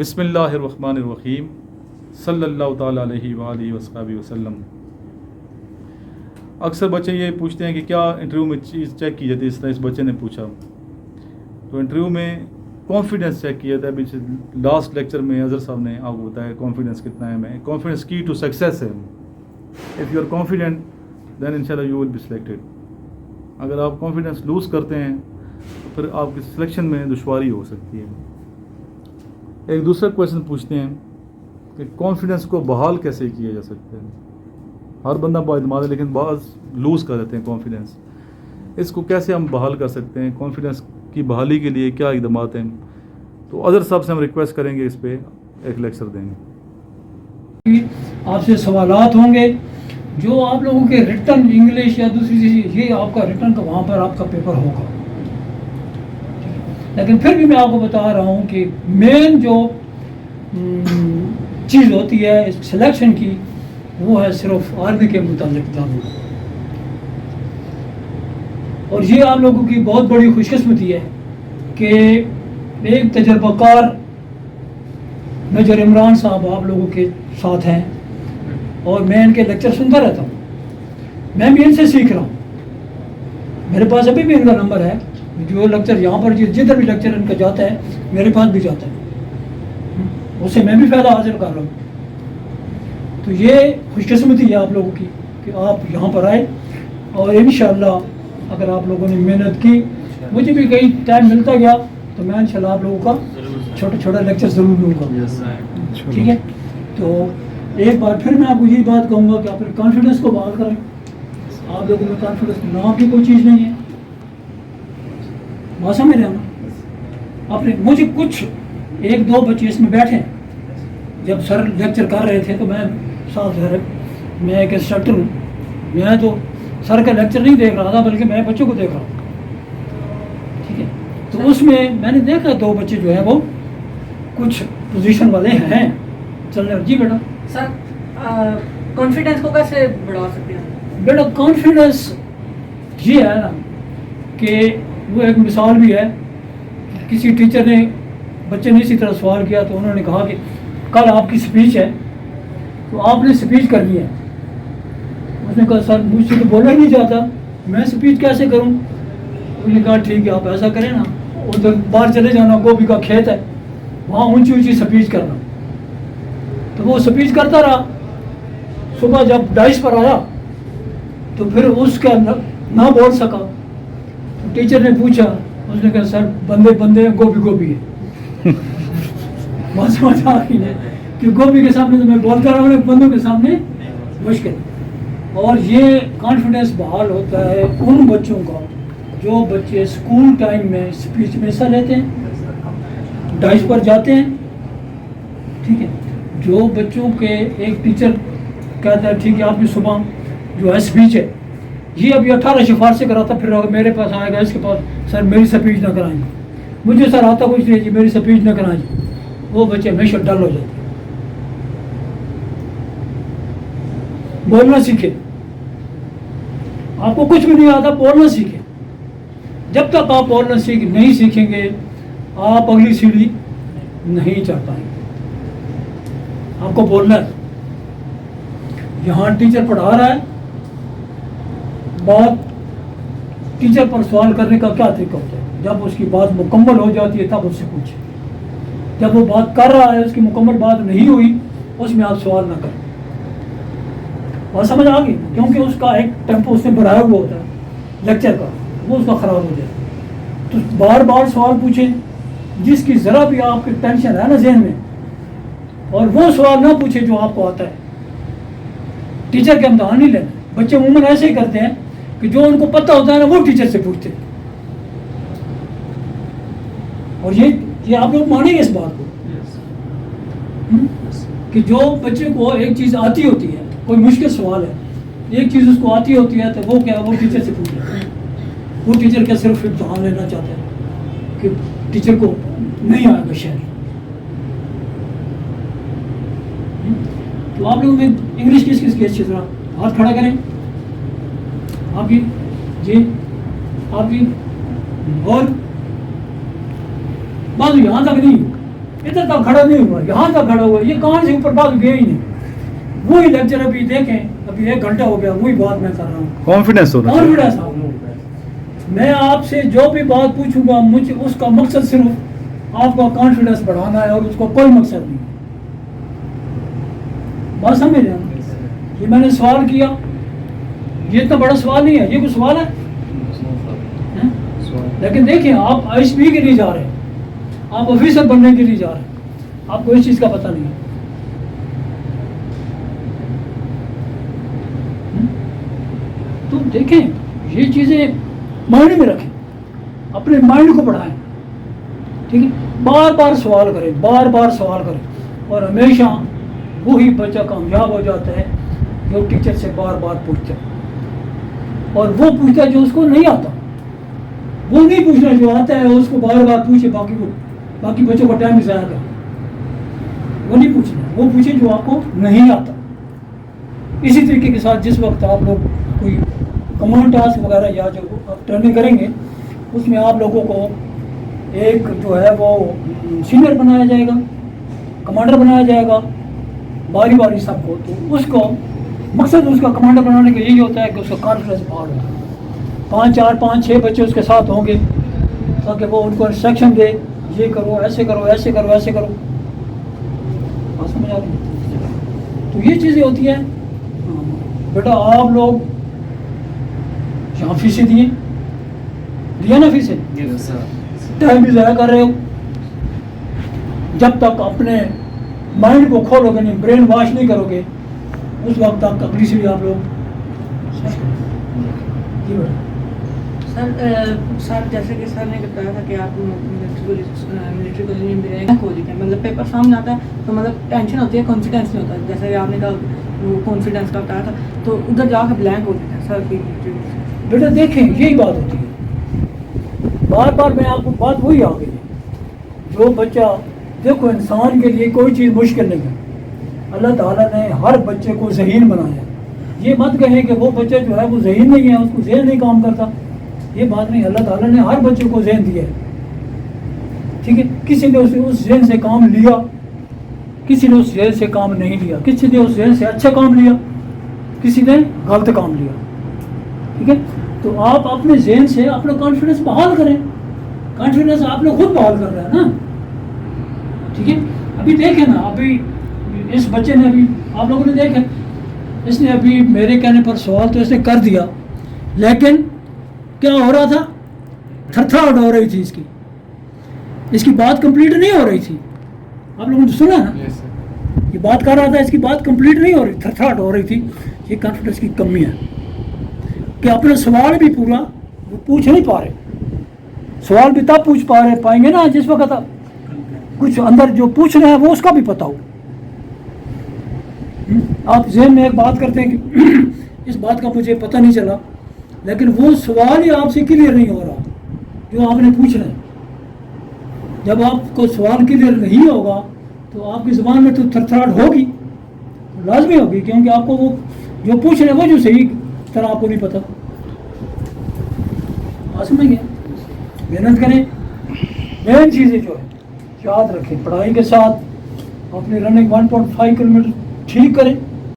بسم اللہ الرحمن الرحیم صلی اللہ تعالیٰ علیہ وآلہ وصحبہ وسلم۔ اکثر بچے یہ پوچھتے ہیں کہ کیا انٹرویو میں چیز چیک کی جاتی ہے، اس طرح اس بچے نے پوچھا۔ تو انٹرویو میں کانفیڈنس چیک کیا جاتا ہے۔ لاسٹ لیکچر میں اظہر صاحب نے آپ کو بتایا کانفیڈنس کتنا ہے۔ میں کانفیڈنس کی ٹو سکسیس ہے۔ اف یو آر کانفیڈنٹ دین انشاءاللہ یو ول بی سلیکٹڈ۔ اگر آپ کانفیڈنس لوز کرتے ہیں تو پھر آپ کی سلیکشن میں دشواری ہو سکتی ہے۔ ایک دوسرا کویشچن پوچھتے ہیں کہ کانفیڈنس کو بحال کیسے کیا جا سکتا ہے۔ ہر بندہ با اعتماد ہے لیکن بعض لوز کر دیتے ہیں کانفیڈنس۔ اس کو کیسے ہم بحال کر سکتے ہیں؟ کانفیڈنس کی بحالی کے لیے کیا اقدامات ہیں؟ تو اظہر صاحب سے ہم ریکویسٹ کریں گے، اس پہ ایک لیکچر دیں گے۔ آپ سے سوالات ہوں گے جو آپ لوگوں کے ریٹن انگلش یا دوسری چیز، یہ آپ کا ریٹن کا وہاں پر آپ کا پیپر ہوگا۔ لیکن پھر بھی میں آپ کو بتا رہا ہوں کہ مین جو چیز ہوتی ہے اس سلیکشن کی، وہ ہے صرف آرمی کے متعلق جاننا۔ اور یہ آپ لوگوں کی بہت بڑی خوش قسمتی ہے کہ ایک تجربہ کار میجر عمران صاحب آپ لوگوں کے ساتھ ہیں، اور میں ان کے لیکچر سنتا رہتا ہوں۔ میں بھی ان سے سیکھ رہا ہوں۔ میرے پاس ابھی بھی ان کا نمبر ہے، جو لیکچر یہاں پر جدھر بھی لیکچر ان کا جاتا ہے میرے پاس بھی جاتا ہے، اس سے میں بھی فائدہ حاصل کر رہا ہوں۔ تو یہ خوش قسمتی ہے آپ لوگوں کی کہ آپ یہاں پر آئے، اور انشاءاللہ اگر آپ لوگوں نے محنت کی، مجھے بھی کہیں ٹائم ملتا گیا تو میں انشاءاللہ آپ لوگوں کا چھوٹا چھوٹا لیکچر ضرور لوں گا، ٹھیک ہے؟ تو ایک بار پھر میں آپ کو یہی بات کہوں گا کہ آپ کانفیڈنس کو بحال کریں۔ آپ لوگوں میں کانفیڈنس نام کی کوئی چیز نہیں ہے، بات سمجھ رہے ہیں نا؟ آپ نے مجھے کچھ ایک دو بچے اس میں بیٹھے ہیں، جب سر لیکچر کر رہے تھے تو میں ساتھ میں ایک انسٹرکٹر ہوں، میں تو سر کا لیکچر نہیں دیکھ رہا تھا بلکہ میں بچوں کو دیکھ رہا ہوں، ٹھیک ہے؟ تو اس میں میں نے دیکھا دو بچے جو ہیں وہ کچھ پوزیشن والے ہیں چلنے۔ جی بیٹا، سر کانفیڈنس کو کیسے بڑھا سکتے ہیں؟ بیٹا کانفیڈنس یہ ہے نا کہ وہ ایک مثال بھی ہے۔ کسی ٹیچر نے بچے نے اسی طرح سوال کیا تو انہوں نے کہا کہ کل آپ کی سپیچ ہے تو آپ نے سپیچ کرنی ہے۔ اس نے کہا سر مجھ سے تو بولا ہی نہیں جاتا، میں سپیچ کیسے کروں؟ انہوں نے کہا ٹھیک ہے آپ ایسا کریں نا، ادھر باہر چلے جانا، گوبھی کا کھیت ہے، وہاں اونچی اونچی سپیچ کرنا۔ تو وہ سپیچ کرتا رہا۔ صبح جب ڈائس پر آیا تو پھر اس کا نہ بول سکا۔ ٹیچر نے پوچھا، اس نے کہا سر بندے بندے ہیں، گوبھی گوبھی ہے۔ بات سمجھ آ رہی ہے کہ گوبھی کے سامنے تو میں بولتا رہا ہوں، بندوں کے سامنے مشکل۔ اور یہ کانفیڈنس بحال ہوتا ہے ان بچوں کا جو بچے اسکول ٹائم میں اسپیچ میں حصہ لیتے ہیں، ڈائس پر جاتے ہیں، ٹھیک ہے؟ جو بچوں کے ایک ٹیچر کہتا ہے ٹھیک ہے آپ کی صبح جو ہے اسپیچ ہے، یہ ابھی 18 شفار سے کراتا، پھر اگر میرے پاس آئے گا اس کے پاس سر میری سپیچ نہ کرائیں گے، مجھے سر آتا کچھ نہیں جی میری سپیچ نہ کرائیں جی، وہ بچے ہمیشہ ڈل ہو جاتے ہیں۔ بولنا سیکھے، آپ کو کچھ بھی نہیں آتا بولنا سیکھے۔ جب تک آپ بولنا نہیں سیکھیں گے آپ اگلی سیڑھی نہیں چڑھ پائیں گے۔ آپ کو بولنا ہے، یہاں ٹیچر پڑھا رہا ہے، بات ٹیچر پر سوال کرنے کا کیا طریقہ ہوتا ہے؟ جب اس کی بات مکمل ہو جاتی ہے تب اس سے پوچھیں۔ جب وہ بات کر رہا ہے اس کی مکمل بات نہیں ہوئی اس میں آپ سوال نہ کریں۔ اور سمجھ آ گئی؟ کیونکہ اس کا ایک ٹیمپو اس نے بڑھایا ہوا ہوتا ہے لیکچر کا، وہ اس کا خراب ہو جائے۔ تو بار بار سوال پوچھیں، جس کی ذرا بھی آپ کی ٹینشن ہے نا ذہن میں، اور وہ سوال نہ پوچھیں جو آپ کو آتا ہے۔ ٹیچر کے امتحان نہیں لینا۔ بچے عموماً ایسے ہی کرتے ہیں کہ جو ان کو پتہ ہوتا ہے نا وہ ٹیچر سے پوچھتے ہیں، اور یہ آپ لوگ مانیں گے اس بات کو کہ جو بچے کو ایک چیز آتی ہوتی ہے، کوئی مشکل سوال ہے، ایک چیز اس کو آتی ہوتی ہے تو وہ کیا وہ ٹیچر سے پوچھتا ہے۔ وہ ٹیچر کیا صرف امتحان لینا چاہتا ہے کہ ٹیچر کو نہیں آئے گا شاید۔ تو آپ لوگوں میں انگلش کس کس کی اچھی طرح ہاتھ کھڑا کریں؟ آپ کی جی، آپ کی، اور بات یہاں تک نہیں، ادھر تک کھڑا نہیں ہوا, یہاں تک کھڑا ہوا, یہ کہاں سے اوپر بھاگ گیا ہی نہیں. وہی لیکچر ابھی دیکھیں, ابھی 1 گھنٹہ ہو گیا, وہی بات میں کر رہا ہوں. کانفیڈنس ہونا چاہیے. کانفیڈنس, میں آپ سے جو بھی بات پوچھوں گا مجھے اس کا مقصد صرف آپ کا کانفیڈنس بڑھانا ہے, اور اس کو کوئی مقصد نہیں. بات سمجھ رہے ہیں؟ یہ میں نے سوال کیا, یہ اتنا بڑا سوال نہیں ہے, یہ کوئی سوال ہے؟ لیکن دیکھیں آپ آئی پی کے لیے جا رہے ہیں, آپ آفیسر بننے کے لیے جا رہے ہیں, آپ کو اس چیز کا پتہ نہیں ہے. تو دیکھیں یہ چیزیں مائنڈ میں رکھیں, اپنے مائنڈ کو بڑھائیں, ٹھیک ہے. بار بار سوال کریں, بار بار سوال کریں, اور ہمیشہ وہی بچہ کامیاب ہو جاتا ہے جو ٹیچر سے بار بار پوچھتا ہے. اور وہ پوچھتا ہے جو اس کو نہیں آتا, وہ نہیں پوچھنا جو آتا ہے اس کو بار بار پوچھے, باقی بچوں کا ٹائم ضائع کرے. وہ نہیں پوچھنا, وہ پوچھے جو آپ کو نہیں آتا. اسی طریقے کے ساتھ جس وقت آپ لوگ کوئی کمانڈ ٹاسک وغیرہ یا جو ٹریننگ کریں گے, اس میں آپ لوگوں کو ایک جو ہے وہ سینئر بنایا جائے گا, کمانڈر بنایا جائے گا, باری باری سب کو. تو اس کو مقصد اس کا کمانڈر بنانے کا یہی ہوتا ہے کہ اس کا کانفیڈنس بڑھا ہوتا ہے. 5 4 5 6 بچے اس کے ساتھ ہوں گے تاکہ وہ ان کو انسٹرکشن دے, یہ کرو, ایسے کرو, ایسے کرو, ایسے کرو. بات سمجھ آ رہی ہے؟ تو یہ چیزیں ہوتی ہیں. بیٹا آپ لوگ یہاں فیسیں دیا نا, فیسیں ٹائم بھی ضائع کر رہے ہو. جب تک اپنے مائنڈ کو کھولو گے نہیں, برین واش نہیں کرو گے, اس وقت تک اگلی سے بھی آپ لوگ. جی بیٹا. سر جیسے کہ سر نے بتایا تھا کہ آپ ملٹری کالونی میں رینک ہو جاتے ہیں, مطلب پیپر سامنے آتا ہے تو مطلب ٹینشن ہوتی ہے, کانفیڈینس نہیں ہوتا. جیسے کہ آپ نے کہا وہ کانفیڈینس کا بتایا تھا, تو ادھر جا کے بلینک ہو جاتا ہے سر کی ملٹری. بیٹا دیکھیں یہی بات ہوتی ہے, بار بار میں آپ کو بات وہی آ گئی. جو بچہ دیکھو, انسان کے لیے کوئی چیز مشکل نہیں ہے. اللہ تعالیٰ نے ہر بچے کو ذہین بنایا. یہ مت کہیں کہ وہ بچہ جو ہے وہ ذہین نہیں ہے, اس کو ذہن نہیں کام کرتا. یہ بات نہیں, اللہ تعالیٰ نے ہر بچے کو ذہن دیا ہے, ٹھیک ہے. کسی نے اس ذہن سے کام لیا, کسی نے اس ذہن سے کام نہیں لیا, کسی نے اس ذہن سے اچھا کام لیا, کسی نے غلط کام لیا, ٹھیک ہے. تو آپ اپنے ذہن سے اپنا کانفیڈنس بحال کریں. کانفیڈنس آپ نے خود بحال کر رہا ہے نا, ٹھیک ہے. ابھی دیکھیں نا, ابھی اس بچے نے, ابھی آپ لوگوں نے دیکھا, اس نے ابھی میرے کہنے پر سوال تو اس نے کر دیا, لیکن کیا ہو رہا تھا, تھرتھراہٹ ہو رہی تھی اس کی بات کمپلیٹ نہیں ہو رہی تھی. آپ لوگوں نے سنا نا, یہ بات کر رہا تھا, اس کی بات کمپلیٹ نہیں ہو رہی, تھرتھراہٹ ہو رہی تھی. یہ کانفیڈنس کی کمی ہے کہ اپنا سوال بھی پورا وہ پوچھ نہیں پا رہے. سوال بھی تب پوچھ پائیں گے نا جس وقت کچھ اندر جو پوچھ رہے ہیں وہ اس کا بھی پتہ ہو. آپ ذہن میں ایک بات کرتے ہیں کہ اس بات کا مجھے پتہ نہیں چلا, لیکن وہ سوال ہی آپ سے کلیئر نہیں ہو رہا جو آپ نے پوچھ رہے ہیں. جب آپ کو سوال کلیئر نہیں ہوگا تو آپ کی زبان میں تو تھرتھراہٹ ہوگی, لازمی ہوگی, کیونکہ آپ کو وہ جو پوچھ رہے ہیں وہ جو صحیح طرح آپ کو نہیں پتہ. آپ سمجھ گئے؟ محنت کریں. مین چیزیں جو ہے یاد رکھیں, پڑھائی کے ساتھ اپنی رننگ 1.5 کلومیٹر ٹھیک کریں.